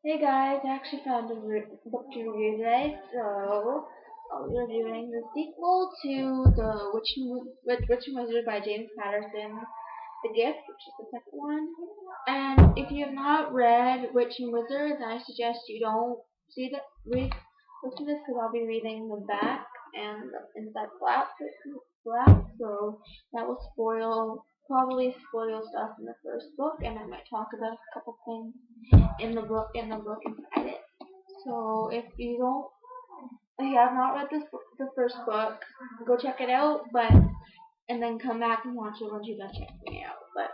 Hey guys, I actually found a book to review today, so I'll be reviewing the sequel to the Witch and Wizard by James Patterson, The Gift, which is the second one. And if you have not read Witch and Wizard, then I suggest you don't listen to this because I'll be reading the back and the inside flap, so that will probably spoil stuff in the first book, and I might talk about a couple things in the book inside it. So if you have not read the first book, go check it out, and then come back and watch it once you've done checking it out. But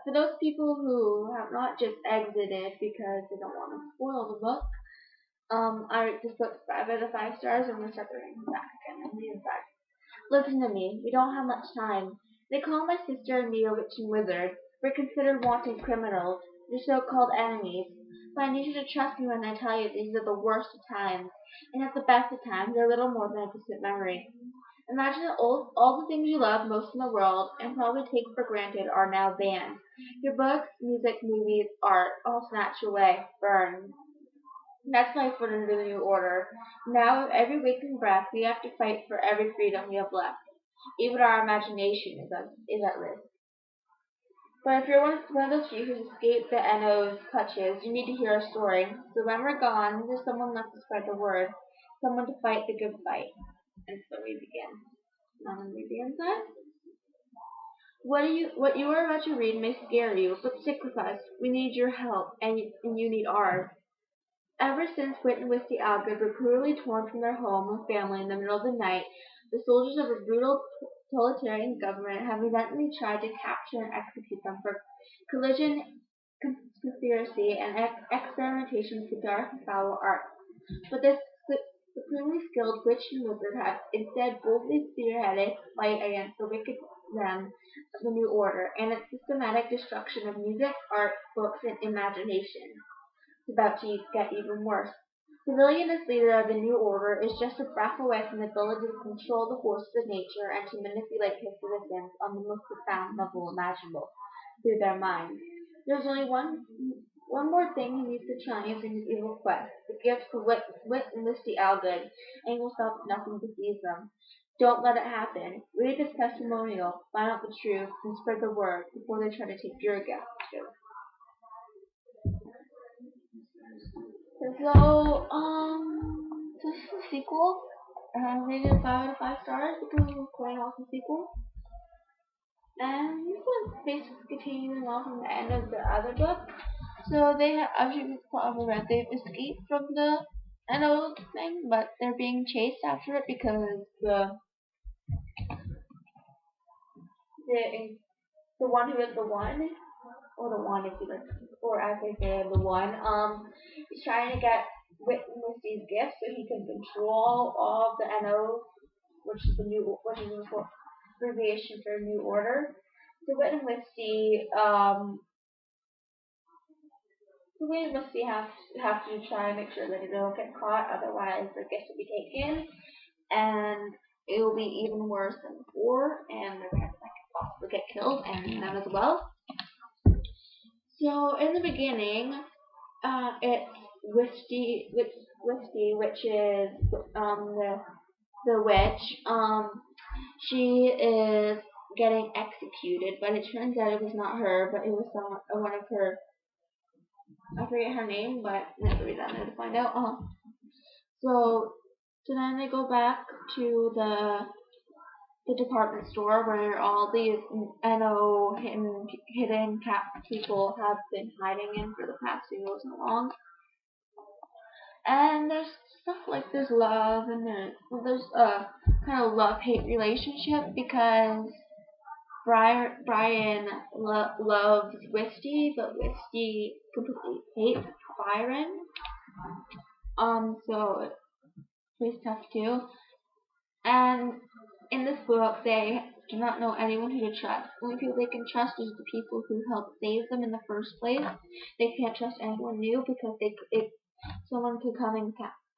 for those people who have not just exited because they don't want to spoil the book, I rate this book 5 out of 5 stars. I'm gonna start the rating back and then read it back. Listen to me. We don't have much time. They call my sister and me a witch and wizard. We're considered wanted criminals. Your so-called enemies. But I need you to trust me when I tell you these are the worst of times. And at the best of times, they're little more than a distant memory. Imagine that all the things you love most in the world and probably take for granted are now banned. Your books, music, movies, art, all snatched away, burned. That's life under the new order. Now, with every waking breath, we have to fight for every freedom we have left. Even our imagination is at risk. But if you're one of those few who's escaped the NO's clutches, you need to hear our story. So when we're gone, there's someone left to spread the word, someone to fight the good fight. And so we begin. Now when we begin, inside. What you are about to read may scare you, but stick with us. We need your help, and you need ours. Ever since Whit and Wisty Algood were cruelly torn from their home and family in the middle of the night, the soldiers of a brutal totalitarian government have relentlessly tried to capture and execute them for collision, conspiracy, and experimentation with dark and foul arts. But this supremely skilled witch and wizard have instead boldly spearheaded the fight against the wicked realm of the New Order and its systematic destruction of music, art, books, and imagination. It's about to get even worse. The villainous leader of the New Order is just a breath away from the ability to control the forces of nature and to manipulate his citizens on the most profound level imaginable, through their minds. There's only one more thing he needs to triumph in his evil quest, the gift to Wit and Misty Algood, and he will stop at nothing to seize them. Don't let it happen. Read this testimonial, find out the truth, and spread the word before they try to take your gift too. This is a sequel. I rated it 5 out of 5 stars because it was quite an awesome sequel. And this was basically continuing on from the end of the other book. So they have, as you probably read, they've escaped from the NO thing, but they're being chased after it because the the one who is the one, or the one if you like, or as they say, the one, is trying to get Whitney's gift so he can control all of the NO, which is the abbreviation for New Order. So Whit and Misty, have to try and make sure that they don't get caught, otherwise the gift will be taken, and it will be even worse than before, and their parents might possibly get killed, and them as well. So in the beginning, it's Wisty, which is the witch. She is getting executed, but it turns out it was not her, but it was one of her. I forget her name, but never read that there to find out. So so then they go back to the department store where all these NO hidden cat people have been hiding in for the past so long. And there's stuff like there's love and there's a kind of love-hate relationship because Brian loves Wisty, but Wisty completely hates Byron. So it's tough too. And in this book, they do not know anyone who to trust. The only people they can trust is the people who helped save them in the first place. They can't trust anyone new because someone could come and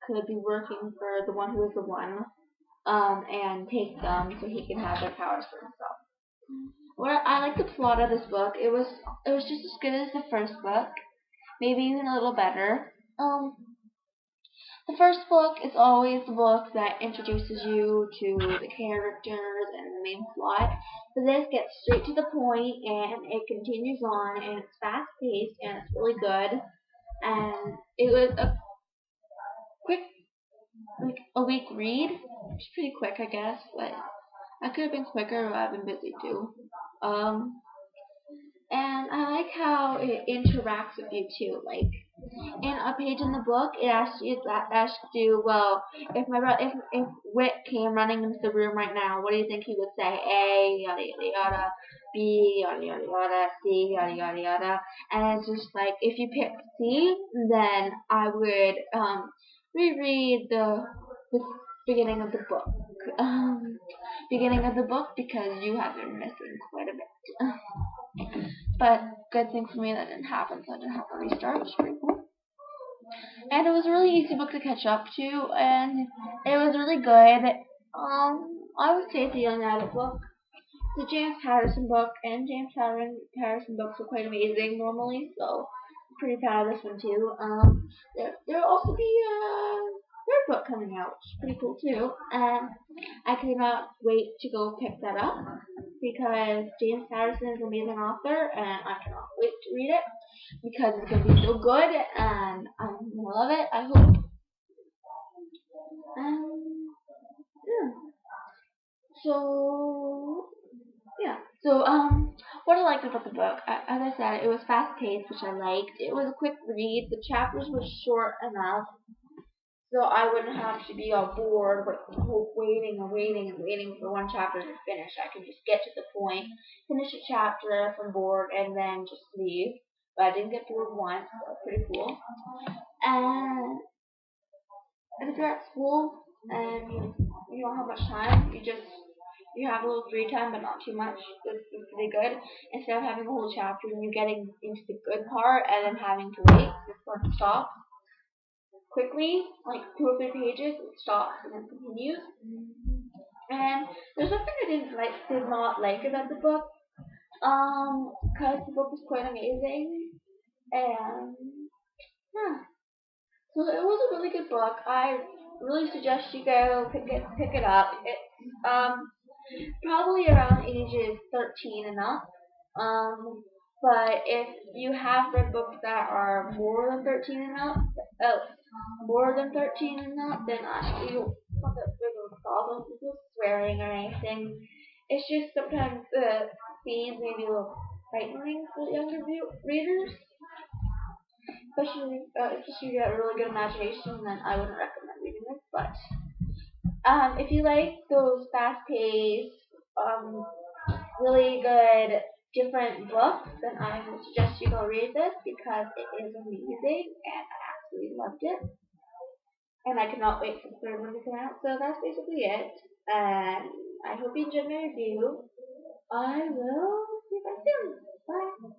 could be working for the one who is the one, and take them so he can have their powers for himself. What I like the plot of this book. It was just as good as the first book. maybe even a little better. The first book is always the book that introduces you to the characters and the main plot. But this gets straight to the point and it continues on and it's fast paced and it's really good. And it was a quick, like a week read. It's pretty quick, I guess, but I could have been quicker, but I've been busy too. Um, and I like how it interacts with you too. Like in a page in the book, it asks you, well, if Whit came running into the room right now, what do you think he would say? A yada yada yada, B yada yada yada, C yada yada yada, and it's just like if you pick C, then I would reread the beginning of the book, beginning of the book because you have been missing quite a bit. But good thing for me that didn't happen, so I didn't have to restart, which is pretty cool. And it was a really easy book to catch up to, and it was really good. I would say it's a young adult book. It's a James Patterson book, and Patterson books are quite amazing normally, so I'm pretty proud of this one too. There'll also be a third book coming out, which is pretty cool too, and I cannot wait to go pick that up because James Patterson is an amazing author, and I cannot wait to read it because it's gonna be so good, and I'm gonna love it. I hope. Um, yeah. So yeah. What I liked about the book, as I said, it was fast paced, which I liked. It was a quick read. The chapters were short enough, so I wouldn't have to be all bored, waiting and waiting and waiting for one chapter to finish. I could just get to the point, finish a chapter if I'm bored, and then just leave. But I didn't get through it once, so that's pretty cool. And if you're at school and you don't have much time, you have a little free time, but not too much. It's pretty good. Instead of having a whole chapter and you getting into the good part and then having to wait before it stops quickly, like 2 or 3 pages, it stops and then continues. And there's something I did not like about the book, because the book was quite amazing, and yeah. So it was a really good book. I really suggest you go pick it up. It's probably around ages 13 and up. But if you have read books that are more than 13 and up, oh, more than 13 and up, then you won't have big of a problem with no swearing or anything. It's just sometimes the scenes may be a little frightening for younger readers. If you get a really good imagination, then I wouldn't recommend reading this. But if you like those fast-paced, really good, different books, then I would suggest you go read this because it is amazing and I absolutely loved it. And I cannot wait for the third one to come out. So that's basically it. And I hope you enjoyed my review. I will see you guys soon. Bye.